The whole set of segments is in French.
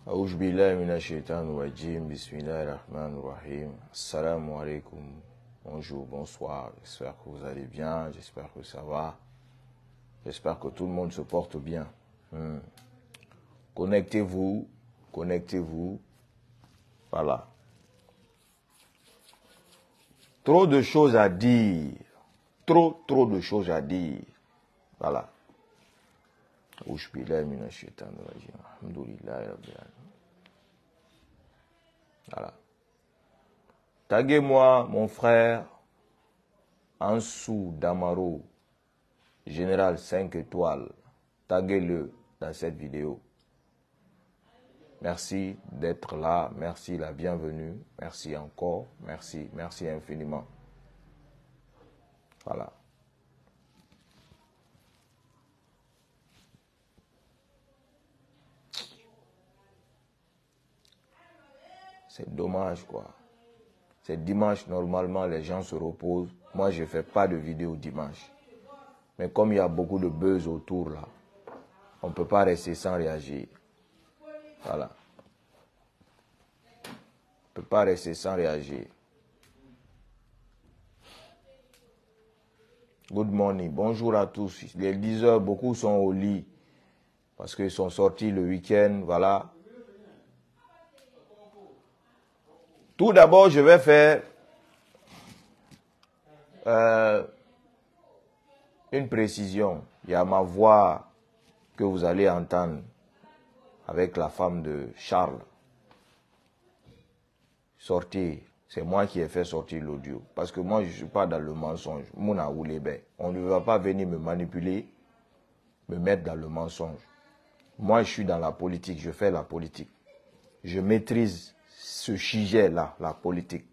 A'udhu billahi minash shaitanir rajim. Bismillahir rahmanir rahim. Assalamu alaikum. Bonjour, bonsoir. J'espère que vous allez bien. J'espère que ça va. J'espère que tout le monde se porte bien. Connectez-vous. Connectez-vous. Voilà. Trop de choses à dire. Trop de choses à dire. Voilà. Voilà. Taguez-moi mon frère Ansou Damaro, général 5 étoiles. Taguez-le dans cette vidéo. Merci d'être là. Merci la bienvenue. Merci encore. Merci. Merci infiniment. Voilà. C'est dommage, quoi. C'est dimanche, normalement, les gens se reposent. Moi, je ne fais pas de vidéo dimanche. Mais comme il y a beaucoup de buzz autour, là, on ne peut pas rester sans réagir. Voilà. On ne peut pas rester sans réagir. Good morning. Bonjour à tous. Les 10 heures, beaucoup sont au lit. Parce qu'ils sont sortis le week-end, voilà. Tout d'abord, je vais faire une précision. Il y a ma voix que vous allez entendre avec la femme de Charles. Sortir. C'est moi qui ai fait sortir l'audio. Parce que moi, je ne suis pas dans le mensonge. Mouna Oulebe. On ne va pas venir me manipuler, me mettre dans le mensonge. Moi, je suis dans la politique. Je fais la politique. Je maîtrise ce sujet-là, la politique.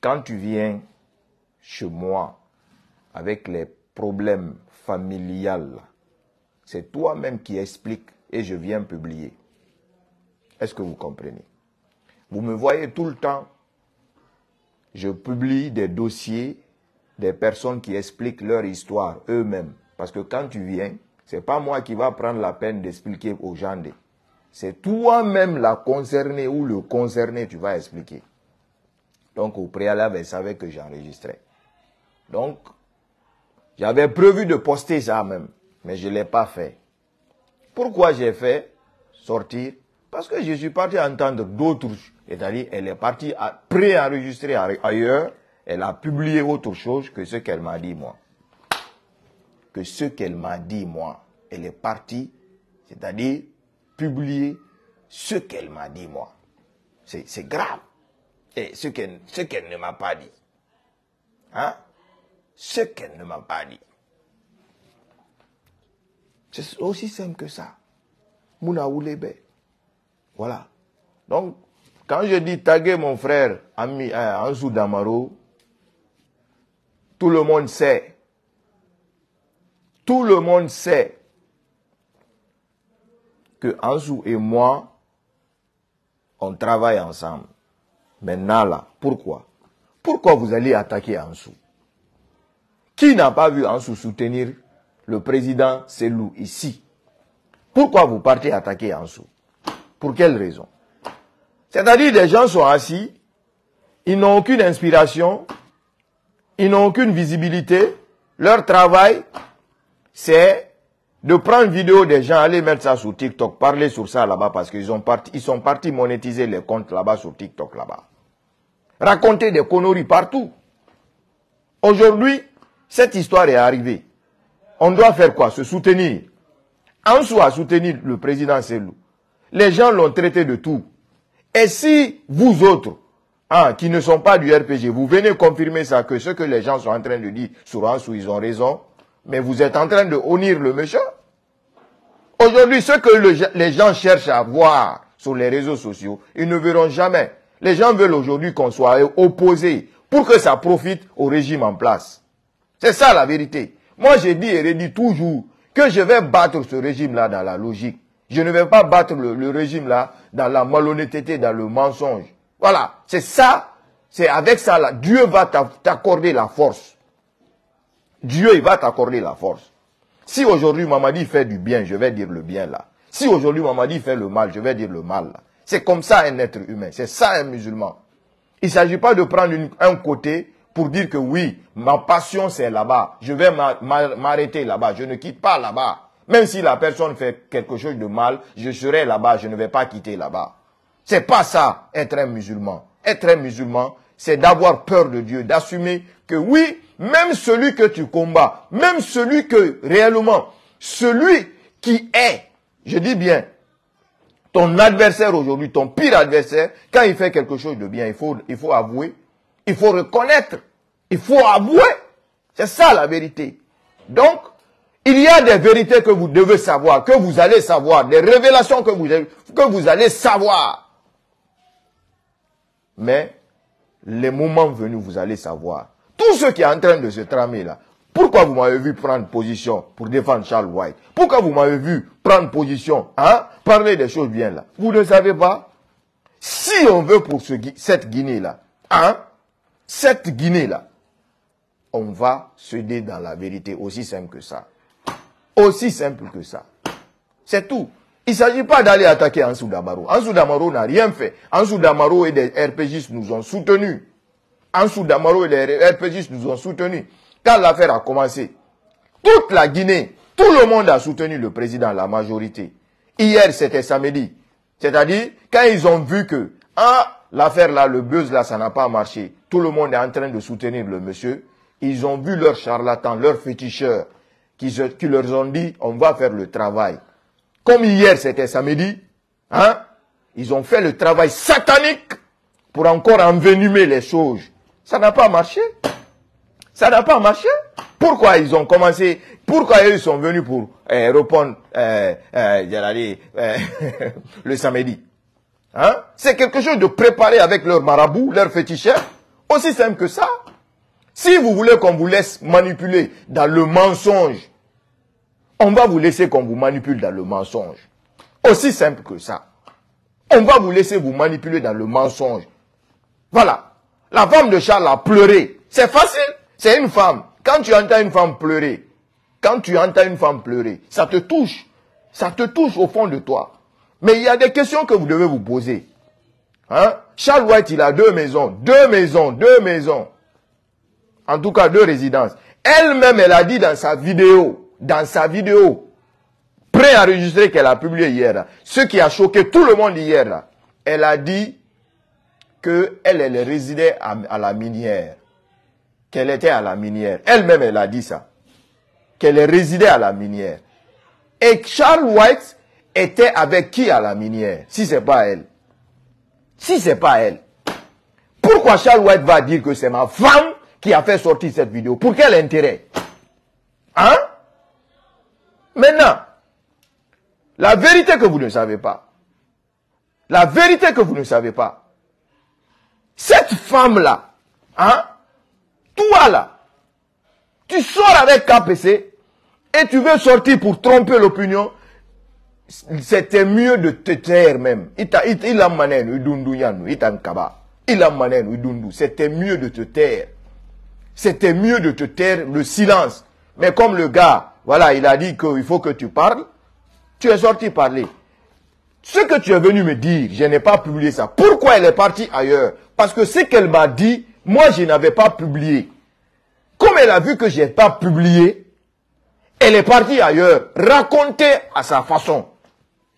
Quand tu viens chez moi avec les problèmes familiales, c'est toi-même qui expliques et je viens publier. Est-ce que vous comprenez? Vous me voyez tout le temps, je publie des dossiers des personnes qui expliquent leur histoire eux-mêmes. Parce que quand tu viens, ce n'est pas moi qui va prendre la peine d'expliquer aux gens. C'est toi-même la concernée ou le concerné, tu vas expliquer. Donc, au préalable, elle savait que j'enregistrais. Donc, j'avais prévu de poster ça même, mais je ne l'ai pas fait. Pourquoi j'ai fait sortir? Parce que je suis parti entendre d'autres, c'est-à-dire elle est partie préenregistrer ailleurs, elle a publié autre chose que ce qu'elle m'a dit moi. Que ce qu'elle m'a dit moi. Elle est partie, c'est-à-dire publier ce qu'elle m'a dit moi. C'est grave. Et ce qu'elle ne m'a pas dit. Hein? Ce qu'elle ne m'a pas dit. C'est aussi simple que ça. Mouna Oulebe. Voilà. Donc, quand je dis taguer mon frère Ansou Damaro, tout le monde sait. Tout le monde sait que Ansou et moi, on travaille ensemble. Maintenant là, pourquoi? Pourquoi vous allez attaquer Ansou? Qui n'a pas vu Ansou soutenir le président Selou ici? Pourquoi vous partez attaquer Ansou? Pour quelle raison? C'est-à-dire des gens sont assis, ils n'ont aucune inspiration, ils n'ont aucune visibilité, leur travail, c'est de prendre vidéo des gens, aller mettre ça sur TikTok, parler sur ça là-bas parce qu'ils sont partis monétiser les comptes là-bas sur TikTok là-bas. Raconter des conneries partout. Aujourd'hui, cette histoire est arrivée. On doit faire quoi? Se soutenir. Ansou a soutenu le président Selou. Les gens l'ont traité de tout. Et si vous autres, qui ne sont pas du RPG, vous venez confirmer ça, que ce que les gens sont en train de dire sur Ansou, ils ont raison, mais vous êtes en train de honnir le méchant. Aujourd'hui, ce que les gens cherchent à voir sur les réseaux sociaux, ils ne verront jamais. Les gens veulent aujourd'hui qu'on soit opposés pour que ça profite au régime en place. C'est ça la vérité. Moi, j'ai dit et redit toujours que je vais battre ce régime-là dans la logique. Je ne vais pas battre le régime-là dans la malhonnêteté, dans le mensonge. Voilà, c'est ça. C'est avec ça, là, Dieu va t'accorder la force. Dieu, il va t'accorder la force. Si aujourd'hui Mamadi fait du bien, je vais dire le bien là. Si aujourd'hui Mamadi fait le mal, je vais dire le mal. C'est comme ça un être humain. C'est ça un musulman. Il ne s'agit pas de prendre un côté pour dire que oui, ma passion c'est là-bas. Je vais m'arrêter là-bas. Je ne quitte pas là-bas. Même si la personne fait quelque chose de mal, je serai là-bas. Je ne vais pas quitter là-bas. C'est pas ça, être un musulman. Être un musulman, c'est d'avoir peur de Dieu, d'assumer que oui, même celui que tu combats, même celui que réellement, celui qui est, je dis bien, ton adversaire aujourd'hui, ton pire adversaire, quand il fait quelque chose de bien, il faut avouer, il faut reconnaître, il faut avouer. C'est ça la vérité. Donc, il y a des vérités que vous devez savoir, que vous allez savoir, des révélations que vous allez savoir. Mais, les moments venus, vous allez savoir. Tout ce qui est en train de se tramer là, pourquoi vous m'avez vu prendre position pour défendre Charles White? Pourquoi vous m'avez vu prendre position, hein, parler des choses bien là? Vous ne savez pas? Si on veut pour cette Guinée là, hein, cette Guinée là, on va céder dans la vérité, aussi simple que ça. Aussi simple que ça. C'est tout. Il ne s'agit pas d'aller attaquer Ansou Damaro. Ansou Damaro n'a rien fait. Ansou Damaro et des RPGistes nous ont soutenus. Ansou Damaro et les RPGistes nous ont soutenus. Quand l'affaire a commencé, toute la Guinée, tout le monde a soutenu le président, la majorité. Hier, c'était samedi. C'est-à-dire, quand ils ont vu que, l'affaire là, le buzz là, ça n'a pas marché, tout le monde est en train de soutenir le monsieur, ils ont vu leurs charlatans, leurs féticheurs, qui leur ont dit, on va faire le travail. Comme hier, c'était samedi, hein, ils ont fait le travail satanique pour encore envenimer les choses. Ça n'a pas marché. Ça n'a pas marché. Pourquoi ils ont commencé, pourquoi ils sont venus pour répondre le samedi, hein? C'est quelque chose de préparé avec leur marabout, leur féticheur. Aussi simple que ça. Si vous voulez qu'on vous laisse manipuler dans le mensonge, on va vous laisser qu'on vous manipule dans le mensonge. Aussi simple que ça. On va vous laisser vous manipuler dans le mensonge. Voilà. La femme de Charles a pleuré. C'est facile. C'est une femme. Quand tu entends une femme pleurer, ça te touche. Ça te touche au fond de toi. Mais il y a des questions que vous devez vous poser. Hein? Charles White, il a deux maisons. En tout cas, 2 résidences. Elle-même, elle a dit dans sa vidéo, préenregistrée qu'elle a publiée hier, là, ce qui a choqué tout le monde hier, là, elle a dit qu'elle résidait à la minière. Qu'elle était à la minière. Elle-même, elle a dit ça. Qu'elle résidait à la minière. Et Charles White était avec qui à la minière? Si c'est pas elle. Si c'est pas elle. Pourquoi Charles White va dire que c'est ma femme qui a fait sortir cette vidéo? Pour quel intérêt? Hein? Maintenant, la vérité que vous ne savez pas. La vérité que vous ne savez pas. Cette femme-là, hein? Toi là, tu sors avec KPC et tu veux sortir pour tromper l'opinion. C'était mieux de te taire même. C'était mieux de te taire. C'était mieux de te taire, le silence. Mais comme le gars, voilà, il a dit qu'il faut que tu parles, tu es sorti parler. Ce que tu es venu me dire, je n'ai pas publié ça. Pourquoi elle est partie ailleurs? Parce que ce qu'elle m'a dit, moi, je n'avais pas publié. Comme elle a vu que je n'ai pas publié, elle est partie ailleurs, raconter à sa façon,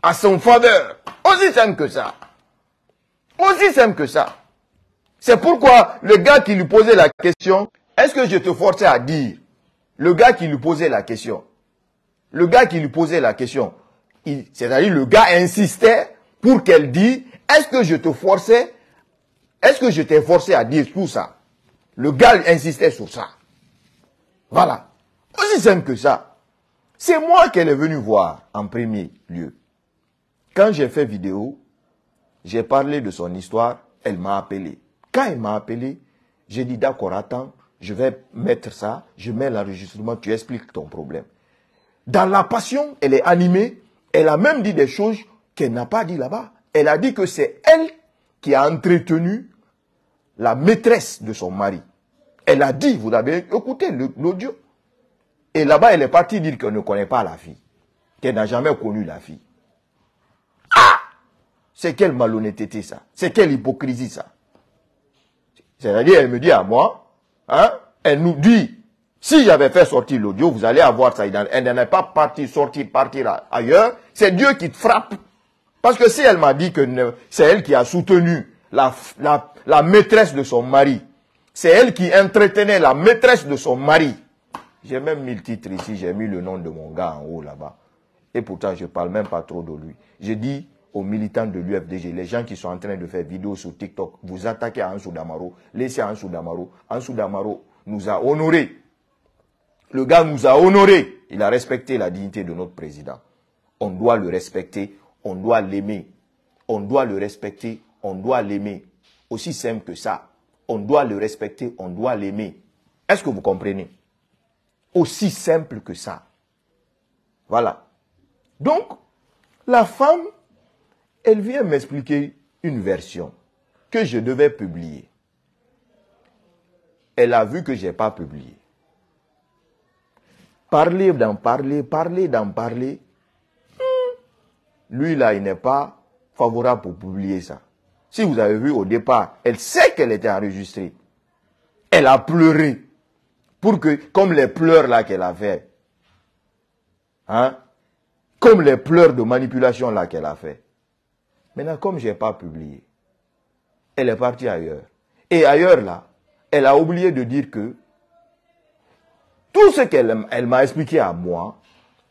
à son faveur. Aussi simple que ça. Aussi simple que ça. C'est pourquoi le gars qui lui posait la question, est-ce que je te forçais à dire? Le gars qui lui posait la question. Le gars qui lui posait la question. C'est-à-dire le gars insistait pour qu'elle dise, est-ce que je te forçais? Est-ce que je t'ai forcé à dire tout ça? Le gars insistait sur ça. Voilà. Aussi simple que ça. C'est moi qu'elle est venue voir en premier lieu. Quand j'ai fait vidéo, j'ai parlé de son histoire, elle m'a appelé. Quand elle m'a appelé, j'ai dit d'accord, attends, je vais mettre ça, je mets l'enregistrement, tu expliques ton problème. Dans la passion, elle est animée, elle a même dit des choses qu'elle n'a pas dit là-bas. Elle a dit que c'est elle qui a entretenu la maîtresse de son mari. Elle a dit, vous avez écouté l'audio. Et là-bas, elle est partie dire qu'elle ne connaît pas la fille. Qu'elle n'a jamais connu la fille. C'est quelle malhonnêteté ça? C'est quelle hypocrisie ça? C'est-à-dire, elle me dit à moi, hein, elle nous dit, si j'avais fait sortir l'audio, vous allez avoir ça. Elle n'en est pas partie, partir ailleurs. C'est Dieu qui te frappe. Parce que si elle m'a dit que c'est elle qui a soutenu la maîtresse de son mari, c'est elle qui entretenait la maîtresse de son mari. J'ai même mis le titre ici, j'ai mis le nom de mon gars en haut là-bas. Et pourtant, je ne parle même pas trop de lui. Je dis aux militants de l'UFDG, les gens qui sont en train de faire vidéos sur TikTok, vous attaquez à Ansou Damaro, laissez Ansou Damaro. Ansou Damaro nous a honorés. Le gars nous a honorés. Il a respecté la dignité de notre président. On doit le respecter, on doit l'aimer. On doit le respecter, on doit l'aimer. Aussi simple que ça. On doit le respecter, on doit l'aimer. Est-ce que vous comprenez? Aussi simple que ça. Voilà. Donc, la femme, elle vient m'expliquer une version que je devais publier. Elle a vu que je n'ai pas publié. Parler d'en parler, parler d'en parler. Lui, là, il n'est pas favorable pour publier ça. Si vous avez vu au départ, elle sait qu'elle était enregistrée. Elle a pleuré. Pour que, comme les pleurs là qu'elle a fait, hein, comme les pleurs de manipulation là qu'elle a fait. Maintenant, comme je n'ai pas publié, elle est partie ailleurs. Et ailleurs là, elle a oublié de dire que tout ce qu'elle m'a expliqué à moi,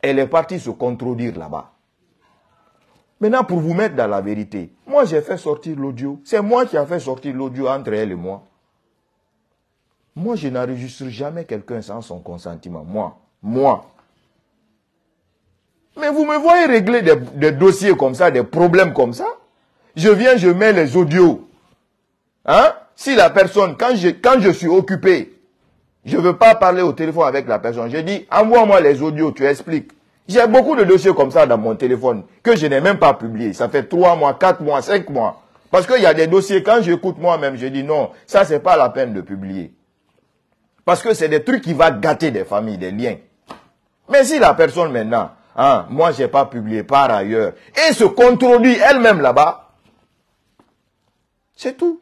elle est partie se contredire là-bas. Maintenant, pour vous mettre dans la vérité, moi j'ai fait sortir l'audio. C'est moi qui ai fait sortir l'audio entre elle et moi. Moi, je n'enregistre jamais quelqu'un sans son consentement. Moi. Mais vous me voyez régler des dossiers comme ça, des problèmes comme ça. Je viens, je mets les audios. Hein? Si la personne, quand je suis occupé, je ne veux pas parler au téléphone avec la personne. Je dis, envoie-moi les audios, tu expliques. J'ai beaucoup de dossiers comme ça dans mon téléphone que je n'ai même pas publié. Ça fait 3 mois, 4 mois, 5 mois. Parce qu'il y a des dossiers, quand j'écoute moi-même, je dis non, ça c'est pas la peine de publier. Parce que c'est des trucs qui vont gâter des familles, des liens. Mais si la personne maintenant, hein, moi je n'ai pas publié par ailleurs, et se contredit elle-même là-bas, c'est tout.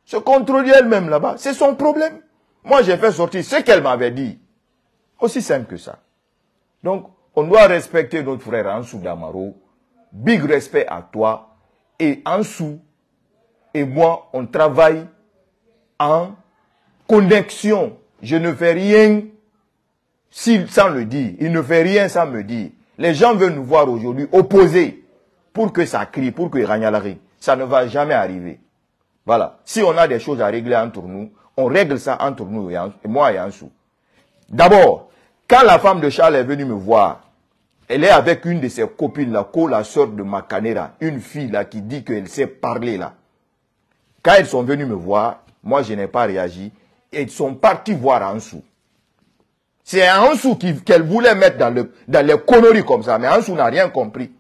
Se contredit elle-même là-bas, c'est son problème. Moi j'ai fait sortir ce qu'elle m'avait dit. Aussi simple que ça. Donc, on doit respecter notre frère Ansou Damaro. Big respect à toi. Et Ansou et moi, on travaille en connexion. Je ne fais rien sans le dire. Il ne fait rien sans me dire. Les gens veulent nous voir aujourd'hui opposés pour que ça crie, pour que ragnalari. Ça ne va jamais arriver. Voilà. Si on a des choses à régler entre nous, on règle ça entre nous et moi et Ansou. D'abord, quand la femme de Charles est venue me voir, elle est avec une de ses copines, la sœur de Makanera, une fille là qui dit qu'elle sait parler là. Quand elles sont venues me voir, moi je n'ai pas réagi, et ils sont partis voir Ansou. C'est Ansou qu'elle voulait mettre dans les conneries comme ça, mais Ansou n'a rien compris.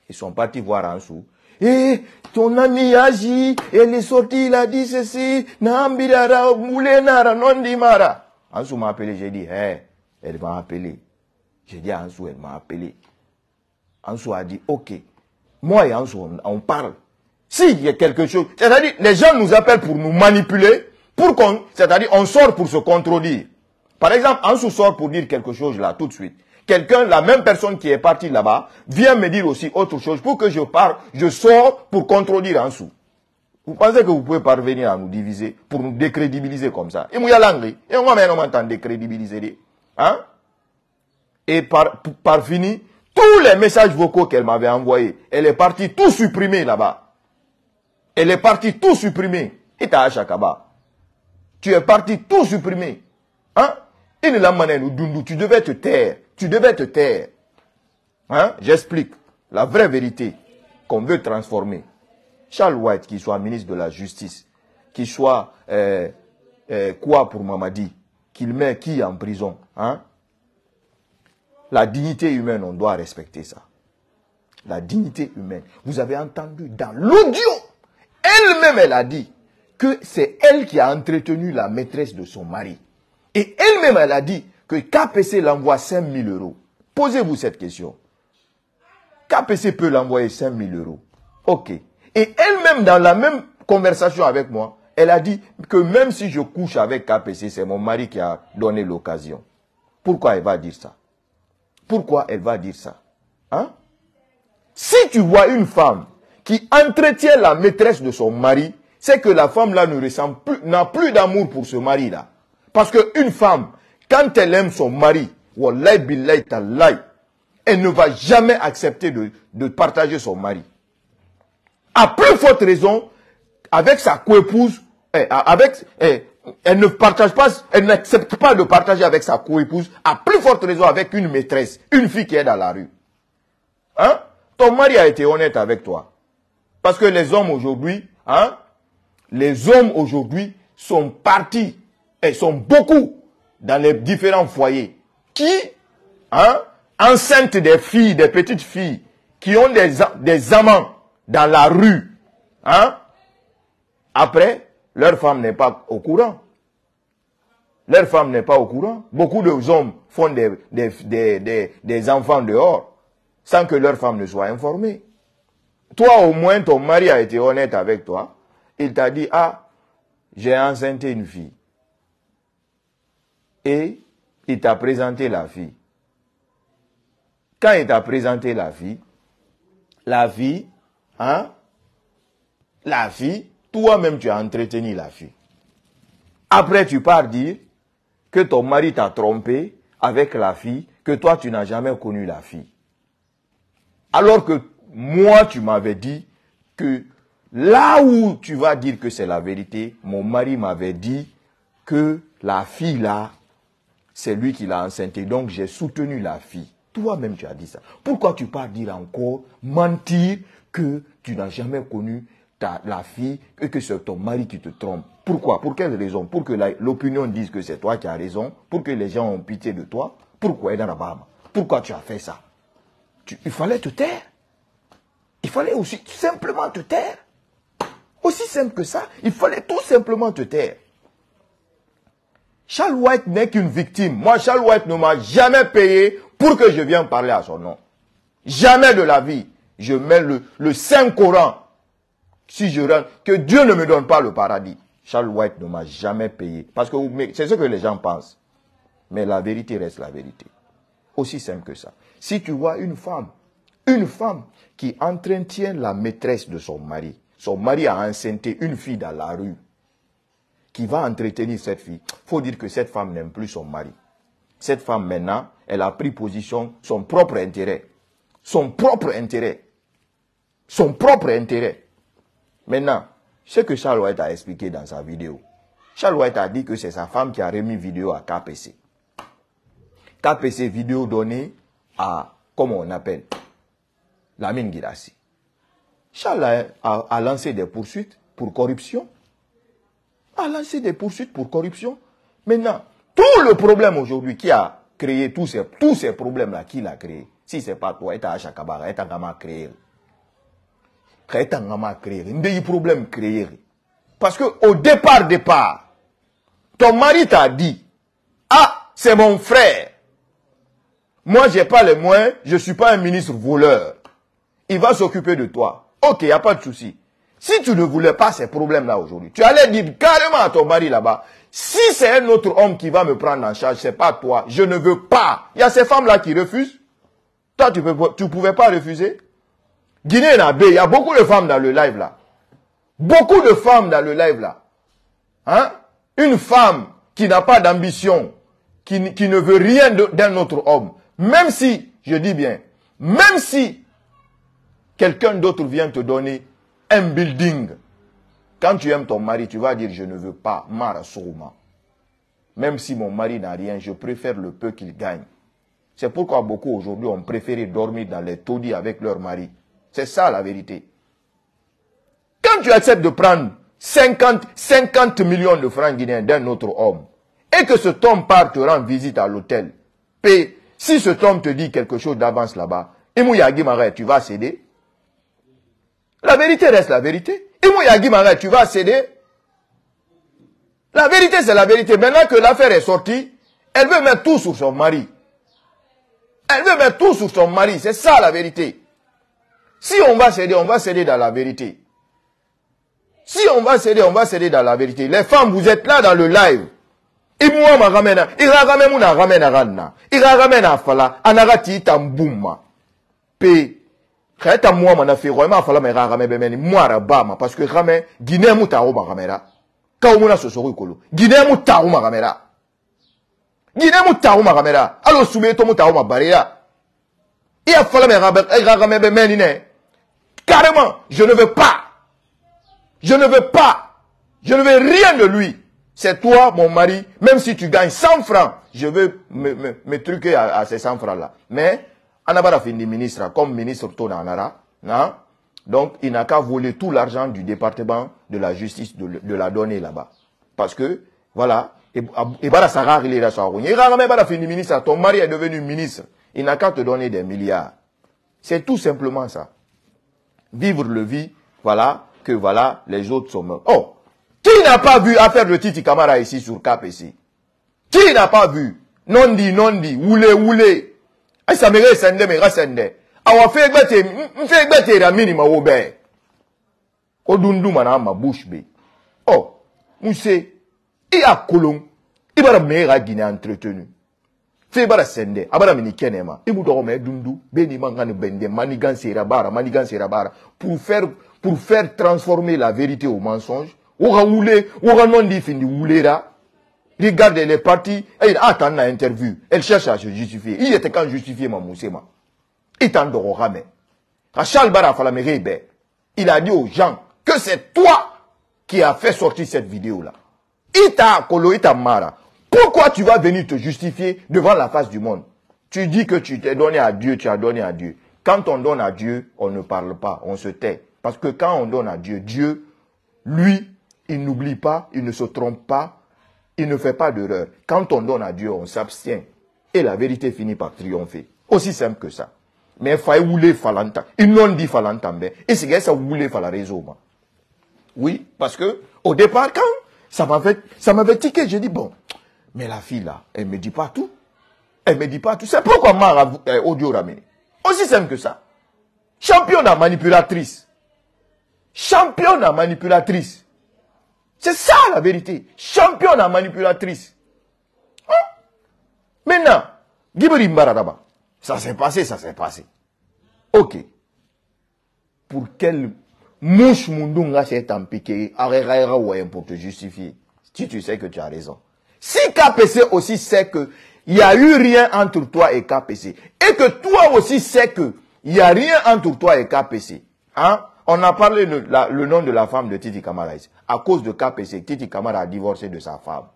Ils sont partis voir Ansou. Et ton ami Agi, elle est sortie, il a dit ceci, Nambidara, Moulenara, Nondimara. Ansou m'a appelé, j'ai dit, hé. Elle m'a appelé. J'ai dit à Ansou, elle m'a appelé. Ansou a dit, ok. Moi et Ansou, on parle. S'il y a quelque chose, c'est-à-dire, les gens nous appellent pour nous manipuler, c'est-à-dire, on sort pour se contredire. Par exemple, Ansou sort pour dire quelque chose là, tout de suite. Quelqu'un, la même personne qui est partie là-bas, vient me dire aussi autre chose pour que je parle, je sors pour contredire Ansou. Vous pensez que vous pouvez parvenir à nous diviser, pour nous décrédibiliser comme ça? Et moi, et moi, on m'entend décrédibiliser. Hein? Et par fini, tous les messages vocaux qu'elle m'avait envoyés, elle est partie tout supprimer là-bas. Elle est partie tout supprimer. Et t'as Achakaba. Tu es parti tout supprimer. Hein? Tu devais te taire. Tu devais te taire. Hein? J'explique. La vraie vérité qu'on veut transformer. Charles White, qui soit ministre de la Justice, qui soit quoi pour Mamadi, qu'il met qui en prison, hein? La dignité humaine, on doit respecter ça. La dignité humaine. Vous avez entendu dans l'audio, elle-même, elle a dit que c'est elle qui a entretenu la maîtresse de son mari. Et elle-même, elle a dit que KPC l'envoie 5 000 €. Posez-vous cette question. KPC peut l'envoyer 5 000 euros. Ok. Et elle-même, dans la même conversation avec moi, elle a dit que même si je couche avec KPC, c'est mon mari qui a donné l'occasion. Pourquoi elle va dire ça? Pourquoi elle va dire ça? Hein? Si tu vois une femme qui entretient la maîtresse de son mari, c'est que la femme là n'a plus d'amour pour ce mari-là. Parce qu'une femme, quand elle aime son mari, wallahi billahi tallahi, elle ne va jamais accepter de partager son mari. À plus forte raison, avec sa coépouse, elle ne partage pas, elle n'accepte pas de partager avec sa coépouse, à plus forte raison avec une maîtresse, une fille qui est dans la rue. Hein? Ton mari a été honnête avec toi. Parce que les hommes aujourd'hui, hein, les hommes aujourd'hui sont partis, et sont beaucoup dans les différents foyers, qui, hein, enceintent des filles, des petites filles, qui ont des amants dans la rue, hein, après, leur femme n'est pas au courant. Leur femme n'est pas au courant. Beaucoup de hommes font des enfants dehors, sans que leur femme ne soit informée. Toi, au moins, ton mari a été honnête avec toi. Il t'a dit, ah, j'ai enceinté une fille. Et il t'a présenté la fille. Quand il t'a présenté la fille, hein, la fille, toi-même tu as entretenu la fille. Après, tu pars dire que ton mari t'a trompé avec la fille, que toi, tu n'as jamais connu la fille. Alors que moi, tu m'avais dit que là où tu vas dire que c'est la vérité, mon mari m'avait dit que la fille là, c'est lui qui l'a enceintée. Donc, j'ai soutenu la fille. Toi-même, tu as dit ça. Pourquoi tu pars dire encore, mentir, que tu n'as jamais connu la fille et que c'est ton mari qui te trompe? Pourquoi? Pour quelle raison? Pour que l'opinion dise que c'est toi qui as raison? Pour que les gens ont pitié de toi? Pourquoi, Edanabama? Pourquoi tu as fait ça? Il fallait te taire. Il fallait aussi simplement te taire. Aussi simple que ça, il fallait tout simplement te taire. Charles White n'est qu'une victime. Moi, Charles White ne m'a jamais payé pour que je vienne parler à son nom. Jamais de la vie. Je mets le Saint-Coran. Si je rentre, que Dieu ne me donne pas le paradis. Charles White ne m'a jamais payé. Parce que c'est ce que les gens pensent. Mais la vérité reste la vérité. Aussi simple que ça. Si tu vois une femme qui entretient la maîtresse de son mari a enceinté une fille dans la rue, qui va entretenir cette fille, il faut dire que cette femme n'aime plus son mari. Cette femme maintenant, elle a pris position, son propre intérêt. Son propre intérêt. Son propre intérêt. Maintenant, ce que Charles White a expliqué dans sa vidéo. Charles White a dit que c'est sa femme qui a remis vidéo à KPC. KPC vidéo donnée à, comment on appelle, Lamine Guirassy. Charles a lancé des poursuites pour corruption. Maintenant, tout le problème aujourd'hui qui a créé tous ces problèmes-là, qui l'a créé? Si ce n'est pas toi, tu as Kabara, tu as créé. Tu as problème créé. Parce qu'au départ, ton mari t'a dit, ah, c'est mon frère. Moi, je n'ai pas les moyens, je ne suis pas un ministre voleur. Il va s'occuper de toi. Ok, il n'y a pas de souci. Si tu ne voulais pas ces problèmes-là aujourd'hui, tu allais dire carrément à ton mari là-bas, si c'est un autre homme qui va me prendre en charge, c'est pas toi, je ne veux pas. Il y a ces femmes-là qui refusent. Toi, tu ne pouvais pas refuser. Guinée-Nabé, il y a beaucoup de femmes dans le live là. Beaucoup de femmes dans le live là. Hein? Une femme qui n'a pas d'ambition, qui ne veut rien d'un autre homme, même si, je dis bien, même si quelqu'un d'autre vient te donner un building, quand tu aimes ton mari, tu vas dire je ne veux pas, Mara Souma. Même si mon mari n'a rien, je préfère le peu qu'il gagne. C'est pourquoi beaucoup aujourd'hui ont préféré dormir dans les taudis avec leur mari. C'est ça la vérité. Quand tu acceptes de prendre 50 millions de francs guinéens d'un autre homme, et que cet homme part te rendre visite à l'hôtel, et si cet homme te dit quelque chose d'avance là-bas, tu vas céder. La vérité reste la vérité. Tu vas céder. La vérité, c'est la vérité. Maintenant que l'affaire est sortie, elle veut mettre tout sur son mari. Elle veut mettre tout sur son mari. C'est ça la vérité. Si on va céder dans la vérité. Si on va céder dans la vérité. Les femmes, vous êtes là dans le live. Imuwa magamena, iragame muna gamena ganna. Iragame na fala, anagati tambouma. P. Khayata muwa mana fi roima fala me iragame bemeni muara bama parce que game Guinée muta o magamera. Ka muna sosoro ikolo. Guinée muta o magamera. Guinée muta o magamera. Allo soubeto muta o mabaria. Il a fallu me iragame bemeni ne. Carrément, je ne veux pas. Je ne veux pas. Je ne veux rien de lui. C'est toi, mon mari, même si tu gagnes 100 francs, je veux me truquer à ces 100 francs-là. Mais, Anabara finit ministre, comme ministre Tonanara, hein? Donc, il n'a qu'à voler tout l'argent du département de la justice, de la donner là-bas. Parce que, voilà, et Bara Sarah, il est là, ministre, ton mari est devenu ministre. Il n'a qu'à te donner des milliards. C'est tout simplement ça. Vivre le vie, voilà, que voilà, les autres sont morts. Oh! Qui n'a pas vu affaire de Titi Camara ici sur KPC? Qui n'a pas vu? Non dit, oulé. Aïe, ça me resende, me resende. Awa fait gbete la minima obe. Odundu mana ma bouche be. Oh, mousse, il a colon. Il va me Guinée entretenu. Fait bara sende, abara mini kenema. Il moudo me dundu, beni mangane bende, manigan serabara, pour faire transformer la vérité au mensonge. Regardez les partis, elle attend l'interview, elle cherche à se justifier. Il était quand justifier ma moussema. Il t'en dort mais. Rachel Bara Falamérebe, il a dit aux gens que c'est toi qui as fait sortir cette vidéo-là. Ita Kolo Ita Mara. Pourquoi tu vas venir te justifier devant la face du monde? Tu dis que tu t'es donné à Dieu, tu as donné à Dieu. Quand on donne à Dieu, on ne parle pas, on se tait. Parce que quand on donne à Dieu, Dieu, lui, il n'oublie pas, il ne se trompe pas, il ne fait pas d'erreur. Quand on donne à Dieu, on s'abstient. Et la vérité finit par triompher. Aussi simple que ça. Mais il faut ouler falanta. Ils n'ont dit falantambe. Et c'est que ça ouler fala réseau. Oui, parce que au départ, quand ça m'avait tiqué, j'ai dit bon, mais la fille là, elle me dit pas tout. Elle me dit pas tout. C'est pourquoi Mara audio ramené. Aussi simple que ça. Championne manipulatrice. Championne manipulatrice. C'est ça la vérité. Championne manipulatrice. Hein? Maintenant, Gibri Mbaradaba. Ça s'est passé. Ok. Pour quelle mouche mundunga s'est empiqué pour te justifier? Si tu sais que tu as raison. Si KPC aussi sait que il n'y a eu rien entre toi et KPC, et que toi aussi sais que il n'y a rien entre toi et KPC, hein? On a parlé le nom de la femme de Titi Camara ici. À cause de KPC, Titi Camara a divorcé de sa femme.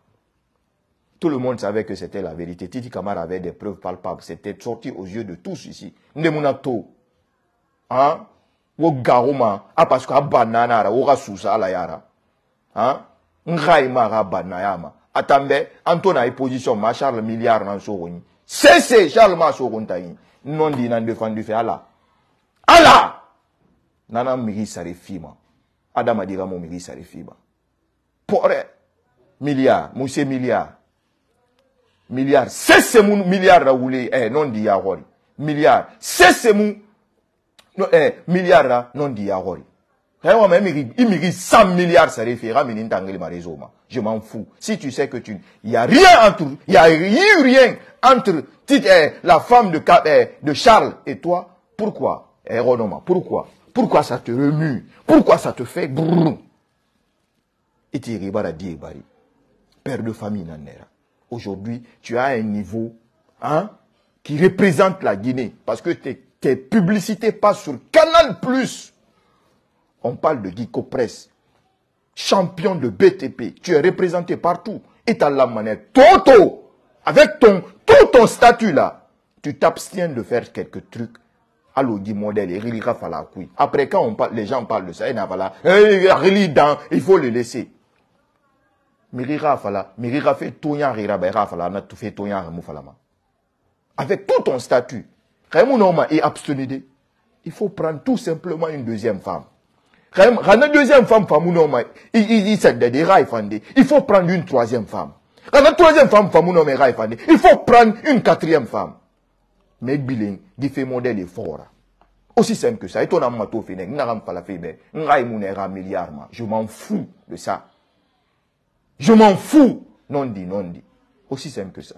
Tout le monde savait que c'était la vérité. Titi Camara avait des preuves palpables. C'était sorti aux yeux de tous ici. Ndemunato. Hein? Wo garuma. Ah, parce que banana, wo sousa la yara. Hein? Ngaima ra banayama. Atambe, Antona est position, ma Charles milliard nan soroni. C'est Charles ma sorontaï. Non dit nan défendu fait Allah. Allah! Nana miri sare fima. Adama dira mon miri sare fima. Porre. Milliard. Mousse milliard. Milliard. C'est mon milliard ra oulé. Non di yahori. Milliard. C'est mon. Milliard ra non di yahori. Il mérite 100 milliards, ça référera, mais je m'en fous. Si tu sais que il y a rien entre, il y a eu rien entre la femme de Charles et toi, pourquoi? Pourquoi? Pourquoi ça te remue? Pourquoi ça te fait brrr? Et tu es père de famille nanera. Aujourd'hui, tu as un niveau, hein, qui représente la Guinée. Parce que tes publicités passent sur Canal+. On parle de Guico Presse, champion de BTP. Tu es représenté partout. Et tu as la manette. Toto, avec tout ton statut là, tu t'abstiens de faire quelques trucs. Allo dit modèle, après quand les gens parlent de ça, il faut le laisser. Avec tout ton statut, il faut prendre tout simplement une deuxième femme. Une deuxième femme, il faut prendre une troisième femme. Une troisième femme, il faut prendre une quatrième femme. Mais Biling, il fait modèle est fort. Aussi simple que ça. Et ton amato fene, n'aram pas la febe, n'aïe mounera milliard. Je m'en fous de ça. Je m'en fous. Non dit, non dit. Aussi simple que ça.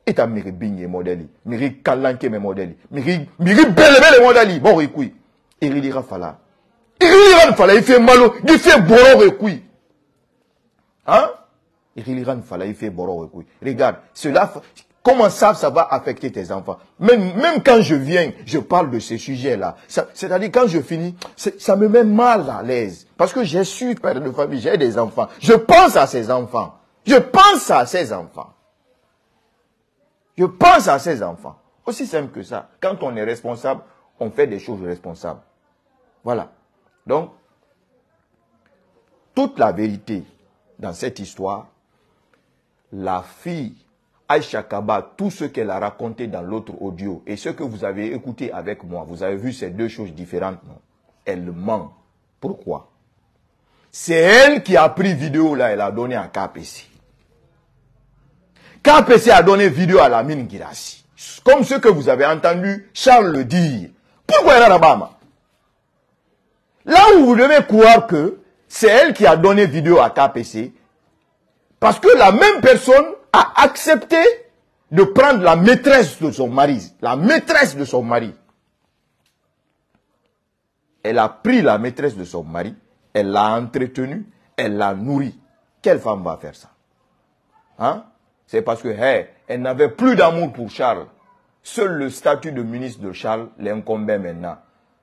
Et t'as miri bigné modèle, miri kalanke mes modèles, miri belle modèle, bon écoui. Et il ira fala. Il ira fala, il fait malo, il fait boro écoui. Hein? Il ira fala, il fait boro écoui. Regarde, cela, comment ça va affecter tes enfants? Même quand je viens, je parle de ces sujets-là. C'est-à-dire, quand je finis, ça me met mal à l'aise. Parce que je suis père de famille, j'ai des enfants. Je pense à ces enfants. Je pense à ces enfants. Je pense à ces enfants. Aussi simple que ça. Quand on est responsable, on fait des choses responsables. Voilà. Donc, toute la vérité dans cette histoire, la fille Aïcha Kaba, tout ce qu'elle a raconté dans l'autre audio et ce que vous avez écouté avec moi, vous avez vu ces deux choses différentes, non? Elle ment. Pourquoi? C'est elle qui a pris vidéo là, elle a donné à KPC. KPC a donné vidéo à Lamine Guirassy. Comme ce que vous avez entendu Charles le dire. Pourquoi elle est là-bas? Là où vous devez croire que c'est elle qui a donné vidéo à KPC, parce que la même personne a accepté de prendre la maîtresse de son mari. La maîtresse de son mari. Elle a pris la maîtresse de son mari, elle l'a entretenue, elle l'a nourrie. Quelle femme va faire ça? Hein? C'est parce que elle n'avait plus d'amour pour Charles. Seul le statut de ministre de Charles l'incombait maintenant.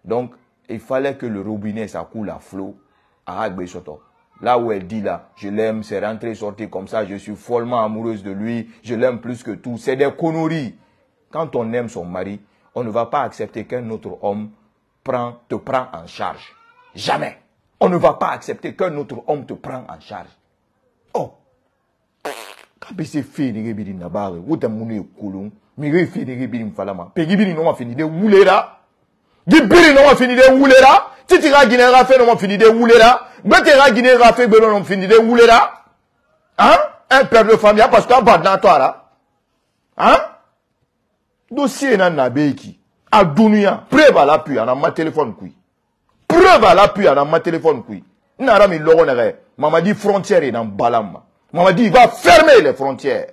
Donc, il fallait que le robinet, ça coule à flot à Agbesoto. Là où elle dit là, je l'aime, c'est rentré, sorti comme ça, je suis follement amoureuse de lui, je l'aime plus que tout. C'est des conneries. Quand on aime son mari, on ne va pas accepter qu'un autre homme te prend en charge. Jamais. On ne va pas accepter qu'un autre homme te prend en charge. Oh. KPC fait des rébellions là-bas, où t'as mouné coulon, mais fait des rébellions falama. Pegibini non m'a fini de rouler là. Gibiri non m'a fini de rouler là. Titira Guinée Rafé non m'a fini de rouler là. Betera Guinée Rafé non m'a fini de rouler là. Hein? Un père de famille, parce qu'un bas dans toi là. Hein? Dossier nan na beiki. A Dounia, preuve à l'appui, on a ma téléphone qui. Preuve à l'appui, on a ma téléphone qui. N'ara mi logo nere. Maman dit frontière est dans Balama. Maman dit il va fermer les frontières.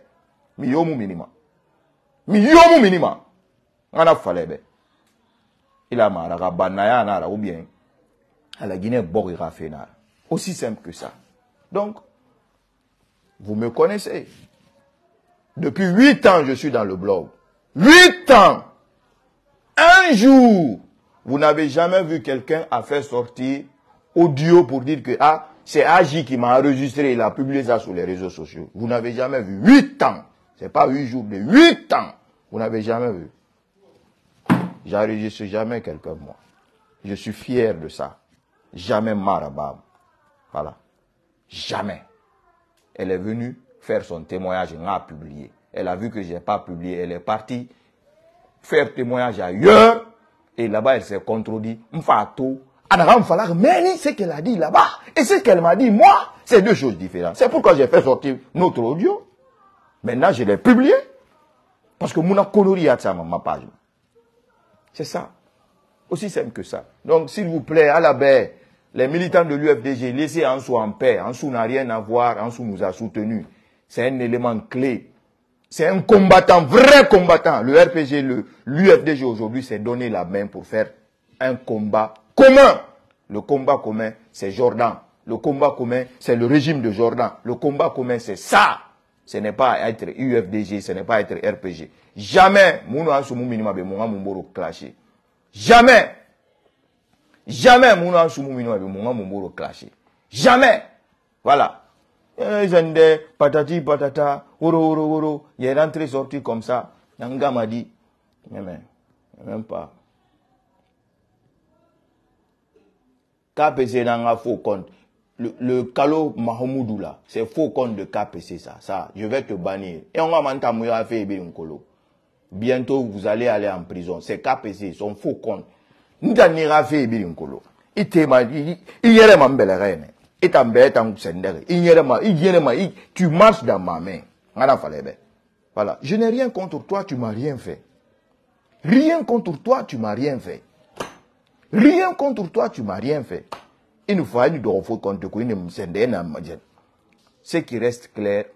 Mi yomu minima. Mi yomu minima. On a fallu. Il a marre banaya nara ou bien à la Guinée Borira Fénara. Aussi simple que ça. Donc, vous me connaissez. Depuis 8 ans, je suis dans le blog. 8 ans. Un jour, vous n'avez jamais vu quelqu'un a fait sortir audio pour dire que c'est Agi qui m'a enregistré, il a publié ça sur les réseaux sociaux. Vous n'avez jamais vu. 8 ans. C'est pas 8 jours, mais 8 ans. Vous n'avez jamais vu. J'enregistre jamais quelqu'un, moi. Je suis fier de ça. Jamais marabam. Voilà. Jamais. Elle est venue faire son témoignage, elle a publié. Elle a vu que je n'ai pas publié. Elle est partie faire témoignage ailleurs. Et là-bas, elle s'est contredit. M'fato. Anara m'falak, mais ce qu'elle a dit là-bas. Et ce qu'elle m'a dit, moi, c'est deux choses différentes. C'est pourquoi j'ai fait sortir notre audio. Maintenant, je l'ai publié. Parce que mon connerie a ça ma page. C'est ça. Aussi simple que ça. Donc, s'il vous plaît, à la baie, les militants de l'UFDG, laissez Ansou en paix. Ansou n'a rien à voir. Ansou nous a soutenus. C'est un élément clé. C'est un combattant, vrai combattant. Le RPG, l'UFDG aujourd'hui s'est donné la main pour faire un combat commun. Le combat commun, c'est Jordan. Le combat commun, c'est le régime de Jordan. Le combat commun, c'est ça. Ce n'est pas être UFDG, ce n'est pas être RPG. Jamais, jamais. Jamais, jamais. Voilà. Patati, patata, oro. Il est rentré, sorti comme ça. Nanga m'a dit, même pas. KPC n'a pas faux compte. Le Kalo Mahamoudou là, c'est faux compte de KPC ça, je vais te bannir. Et on va m'entendre à faire Nkolo. Bientôt vous allez aller en prison. C'est KPC, son faux compte. Nous t'en fait Nkolo. Il y a ma belle reine. Et ta bête en sendere. Tu marches dans ma main. Voilà. Je n'ai rien contre toi, tu m'as rien fait. Rien contre toi, tu m'as rien fait. Rien contre toi, tu m'as rien fait. Il nous faut une contre ce qui reste clair,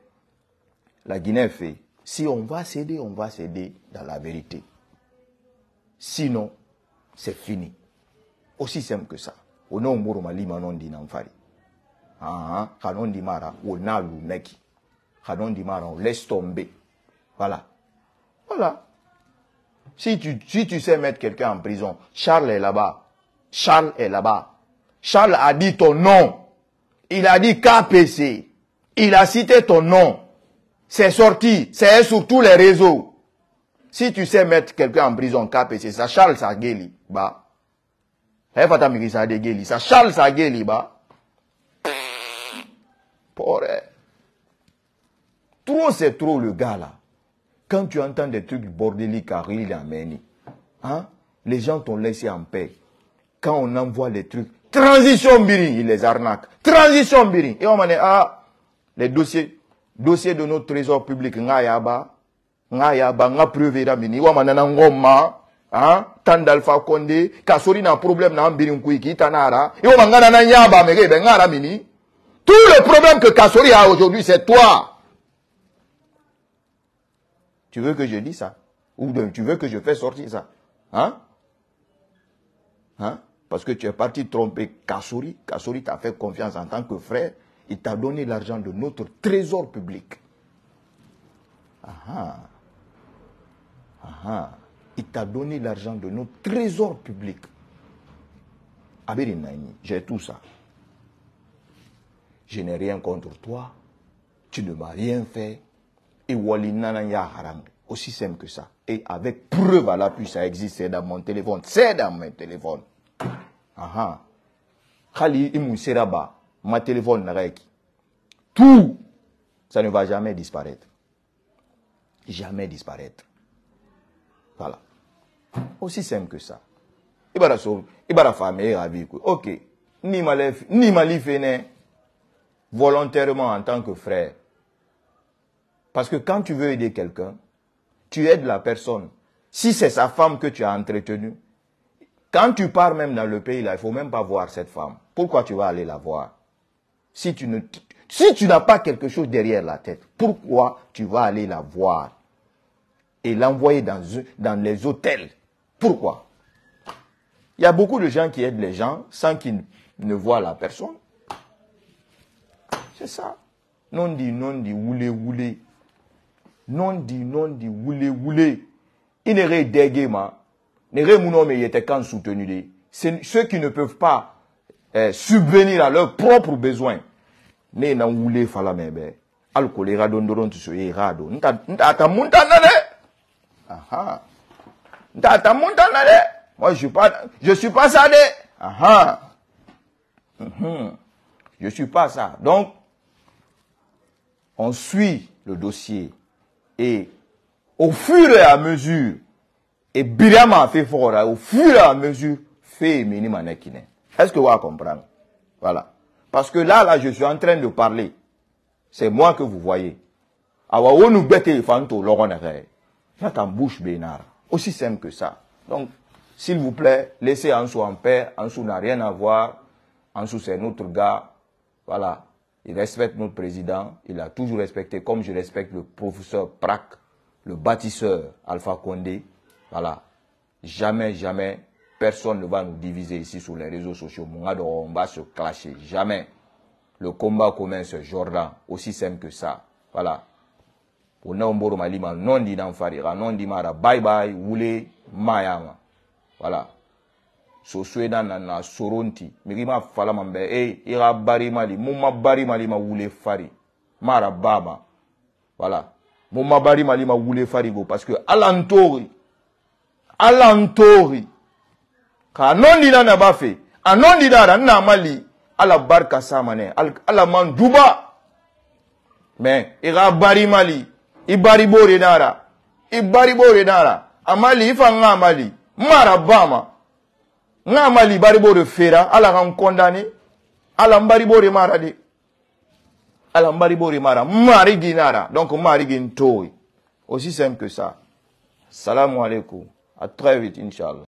la Guinée fait. Si on va céder dans la vérité. Sinon, c'est fini. Aussi simple que ça. On a un mali manon di namfari. Kanon di mara, on a l'uneki. Kanon di mara, on laisse tomber. Voilà. Voilà. Si tu sais mettre quelqu'un en prison, Charles est là-bas. Charles est là-bas. Charles a dit ton nom. Il a dit KPC. Il a cité ton nom. C'est sorti. C'est sur tous les réseaux. Si tu sais mettre quelqu'un en prison, KPC, ça Charles Sageli, bah. Ça Charles Sageli, bah. Trop, c'est trop le gars là. Quand tu entends des trucs bordéliques à Rili Ameni, hein, les gens t'ont laissé en paix. Quand on envoie les trucs, transition Biri, il les arnaque. Transition Biri. Et on m'a dit, les dossiers de notre trésor public, nga preuve mini, on m'a dit, ngoma, hein, Tandalfa Condé, Kasori n'a problème na Biri Nkuiki, Tanara, et on m'a dit, nyaba, mais ngara mini. Tout le problème que Kasori a aujourd'hui, c'est toi. Tu veux que je dise ça? Ou tu veux que je fasse sortir ça? Hein? Hein? Parce que tu es parti tromper Kasori. Kasori t'a fait confiance en tant que frère. Il t'a donné l'argent de notre trésor public. Il t'a donné l'argent de notre trésor public. Abirinaïni, j'ai tout ça. Je n'ai rien contre toi. Tu ne m'as rien fait. Et Walinana ya haram. Aussi simple que ça. Et avec preuve à l'appui, ça existe. C'est dans mon téléphone. C'est dans mon téléphone. Khali Imou Seraba, ma téléphone n'arrête. Tout, ça ne va jamais disparaître. Jamais disparaître. Voilà. Aussi simple que ça. Ibara famille ravi. Ok. Ni mali fene volontairement en tant que frère. Parce que quand tu veux aider quelqu'un, tu aides la personne. Si c'est sa femme que tu as entretenue, quand tu pars même dans le pays, là, il ne faut même pas voir cette femme. Pourquoi tu vas aller la voir? Si tu n'as pas quelque chose derrière la tête, pourquoi tu vas aller la voir et l'envoyer dans les hôtels? Pourquoi? Il y a beaucoup de gens qui aident les gens sans qu'ils ne voient la personne. C'est ça. Non dit, oulé. Non dit, oulé. Il n'est dégué, ma. Ceux qui ne peuvent pas subvenir à leurs propres besoins. Ne na oulé fala mebe. Al kolera dondoron tu so irado. Nta montana de. Nta montana de. Moi je suis pas ça de. Je suis pas ça. Donc on suit le dossier et au fur et à mesure et Birama a fait fort au fur et à mesure fait minimum nekine. Est-ce que vous comprenez? Voilà. Parce que là, je suis en train de parler. C'est moi que vous voyez. Awa nous bête fanto loronere. Là en bouche bénard. Aussi simple que ça. Donc, s'il vous plaît, laissez Ansou en paix. Ansou n'a rien à voir. Ansou c'est notre gars. Voilà. Il respecte notre président. Il a toujours respecté, comme je respecte le professeur Prak, le bâtisseur Alpha Condé. Voilà. Jamais, personne ne va nous diviser ici sur les réseaux sociaux. On va se clasher. Jamais. Le combat commun, c'est Jordan. Aussi simple que ça. Voilà. Pour Naomboro Malima, non dit Namfarira, non dit Mara, bye bye, Wule, Mayama. Voilà. So Suedan na Soronti. Mirima Falamambe, ira bari mali, Muma bari mali ma Wule Fari. Mara Baba. Voilà. Muma bari mali ma Wule Farigo. Parce que Alantori. Ka non dit na ba fait. Anon dit na mali. Ala barka samane. Ala man duba. Mais, ira bari mali. Ibari bore nara. Amali ifa nga mali. Mara bama. Nga mali bari bore fera. Ala kan condamné. Ala mbari bore mara de. Ala mbari bore mara. Mari ginara. Donc mari gintoy. Aussi simple que ça. Salam alaikum. À très vite, Inch'Allah.